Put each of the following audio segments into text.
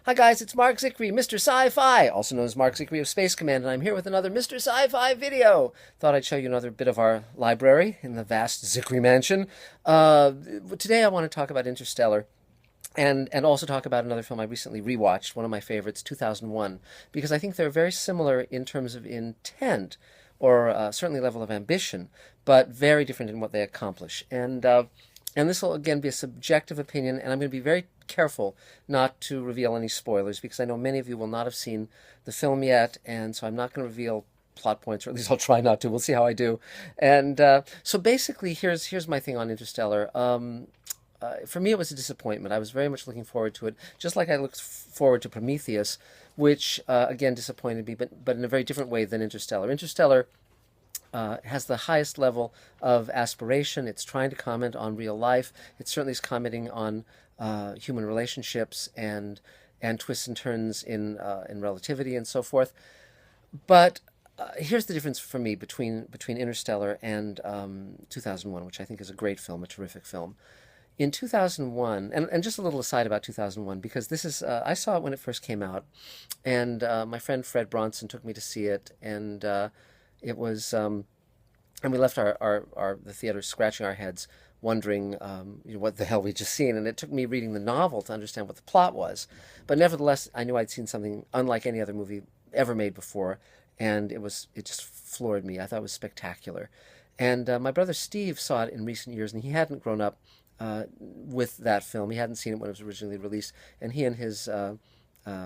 Hi guys, it's Marc Zicree, Mr. Sci-Fi, also known as Marc Zicree of Space Command, and I'm here with another Mr. Sci-Fi video. Thought I'd show you another bit of our library in the vast Zicree mansion. Today I want to talk about Interstellar and also talk about another film I recently rewatched, one of my favorites, 2001, because I think they're very similar in terms of intent, or certainly level of ambition, but very different in what they accomplish. And this will again be a subjective opinion, and I'm going to be very careful not to reveal any spoilers because I know many of you will not have seen the film yet, and so I'm not going to reveal plot points, or at least I'll try not to. We'll see how I do. And so basically, here's my thing on Interstellar. For me, it was a disappointment. I was very much looking forward to it, just like I looked forward to Prometheus, which again disappointed me, but in a very different way than Interstellar. Interstellar has the highest level of aspiration. It's trying to comment on real life. It certainly is commenting on human relationships and twists and turns in relativity and so forth. But here's the difference for me between Interstellar and 2001, which I think is a great film, a terrific film. In 2001, and just a little aside about 2001, because this is, I saw it when it first came out, and my friend Fred Bronson took me to see it, and it was, and we left the theater scratching our heads, wondering what the hell we'd just seen, and it took me reading the novel to understand what the plot was. But nevertheless, I knew I'd seen something unlike any other movie ever made before, and it just floored me. I thought it was spectacular. And my brother Steve saw it in recent years, and he hadn't grown up with that film. He hadn't seen it when it was originally released, and he and his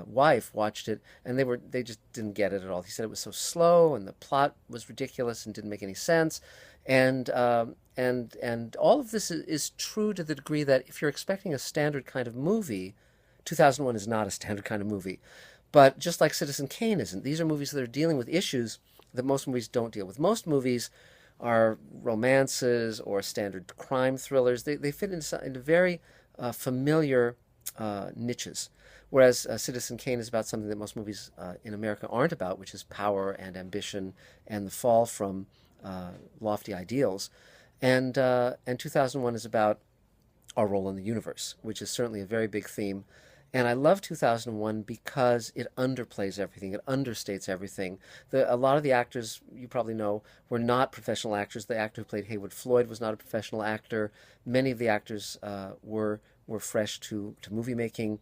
wife watched it, and they just didn't get it at all. He said it was so slow, and the plot was ridiculous and didn't make any sense. And all of this is true to the degree that if you're expecting a standard kind of movie, 2001 is not a standard kind of movie. But just like Citizen Kane isn't, these are movies that are dealing with issues that most movies don't deal with. Most movies are romances or standard crime thrillers. They fit into very familiar niches. Whereas Citizen Kane is about something that most movies in America aren't about, which is power and ambition and the fall from lofty ideals. And 2001 is about our role in the universe, which is certainly a very big theme. And I love 2001 because it underplays everything. It understates everything. A lot of the actors, you probably know, were not professional actors. The actor who played Haywood Floyd was not a professional actor. Many of the actors were fresh to movie making,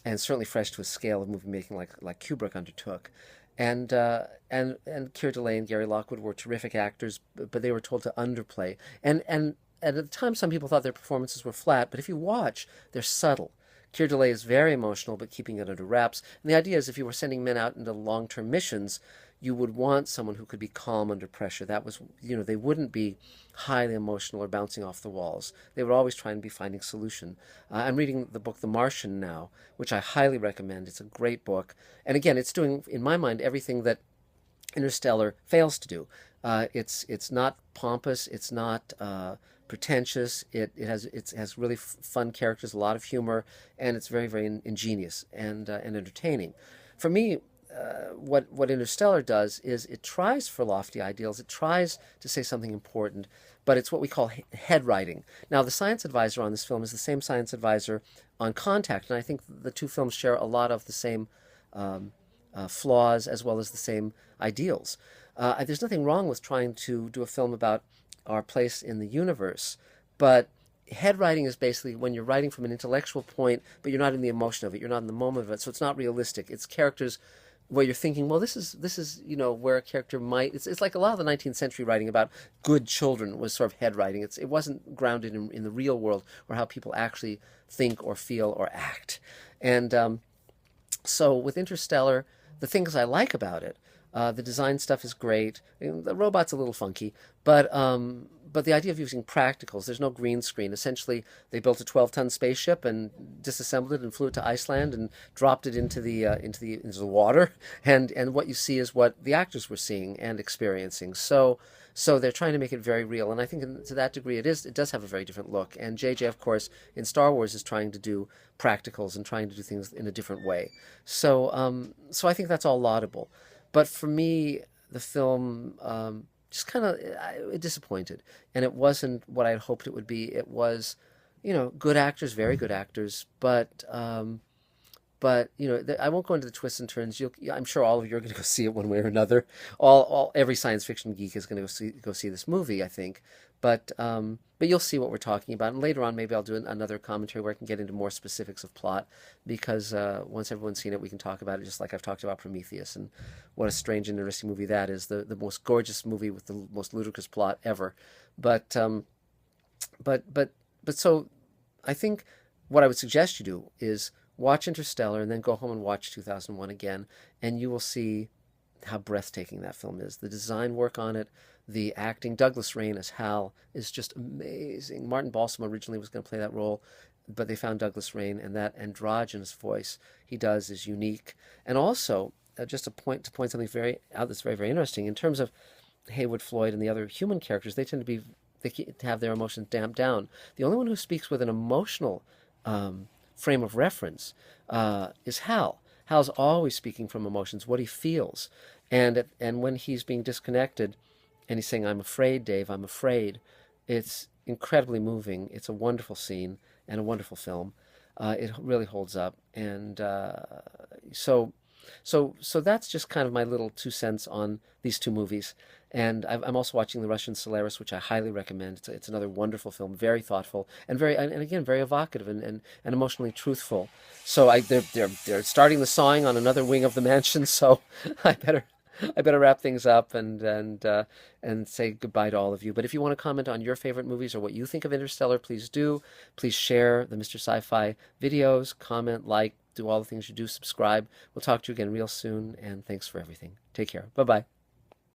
and certainly fresh to a scale of movie making like Kubrick undertook. And Keir Dullea and Gary Lockwood were terrific actors, but they were told to underplay. And at the time, some people thought their performances were flat, but if you watch, they're subtle. Keir Dullea is very emotional, but keeping it under wraps. And the idea is if you were sending men out into long-term missions, you would want someone who could be calm under pressure. That was, they wouldn't be highly emotional or bouncing off the walls. They would always try and be finding solution. I'm reading the book The Martian now, which I highly recommend. It's a great book. And again, it's doing, in my mind, everything that Interstellar fails to do. It's not pompous. It's not pretentious. It has really fun characters, a lot of humor, and it's very, very ingenious and entertaining. For me, what Interstellar does is it tries for lofty ideals. It tries to say something important, but it's what we call head writing. Now, the science advisor on this film is the same science advisor on Contact, and I think the two films share a lot of the same flaws as well as the same ideals. There's nothing wrong with trying to do a film about our place in the universe, but head writing is basically when you're writing from an intellectual point, but you're not in the emotion of it, you're not in the moment of it, so it's not realistic. It's characters where you're thinking, well, this is where a character might. It's like a lot of the 19th century writing about good children was sort of head writing. It wasn't grounded in the real world or how people actually think or feel or act. And so with Interstellar, the things I like about it. The design stuff is great. The robot's a little funky, but the idea of using practicals, there's no green screen. Essentially, they built a 12-ton spaceship and disassembled it and flew it to Iceland and dropped it into the water. And what you see is what the actors were seeing and experiencing. So they're trying to make it very real, and I think to that degree it does have a very different look. And JJ, of course, in Star Wars is trying to do practicals and trying to do things in a different way. So I think that's all laudable. But for me, the film just kind of disappointed, and it wasn't what I had hoped it would be. It was, good actors, very good actors, but But I won't go into the twists and turns. I'm sure all of you are going to go see it one way or another. Every science fiction geek is going to go see this movie, I think. But you'll see what we're talking about. And later on, maybe I'll do another commentary where I can get into more specifics of plot, because once everyone's seen it, we can talk about it, just like I've talked about Prometheus and what a strange and interesting movie that is. The most gorgeous movie with the most ludicrous plot ever. But so I think what I would suggest you do is watch Interstellar and then go home and watch 2001 again, and you will see how breathtaking that film is. The design work on it, the acting. Douglas Rain as Hal is just amazing. Martin Balsam originally was going to play that role, but they found Douglas Rain, and that androgynous voice he does is unique. And also, just to point something that's very, very interesting in terms of Haywood Floyd and the other human characters. They have their emotions damped down. The only one who speaks with an emotional frame of reference is Hal. Hal's always speaking from emotions, what he feels, and when he's being disconnected, and he's saying, "I'm afraid, Dave, I'm afraid." It's incredibly moving. It's a wonderful scene and a wonderful film. It really holds up, and so that's just kind of my little 2 cents on these two movies. And I'm also watching The Russian Solaris, which I highly recommend. It's another wonderful film, very thoughtful and again very evocative and emotionally truthful. So they're starting the sawing on another wing of the mansion. So I better wrap things up and say goodbye to all of you. But if you want to comment on your favorite movies or what you think of Interstellar, please do. Please share the Mr. Sci-Fi videos, comment, like, do all the things you do, subscribe. We'll talk to you again real soon, and thanks for everything. Take care. Bye-bye.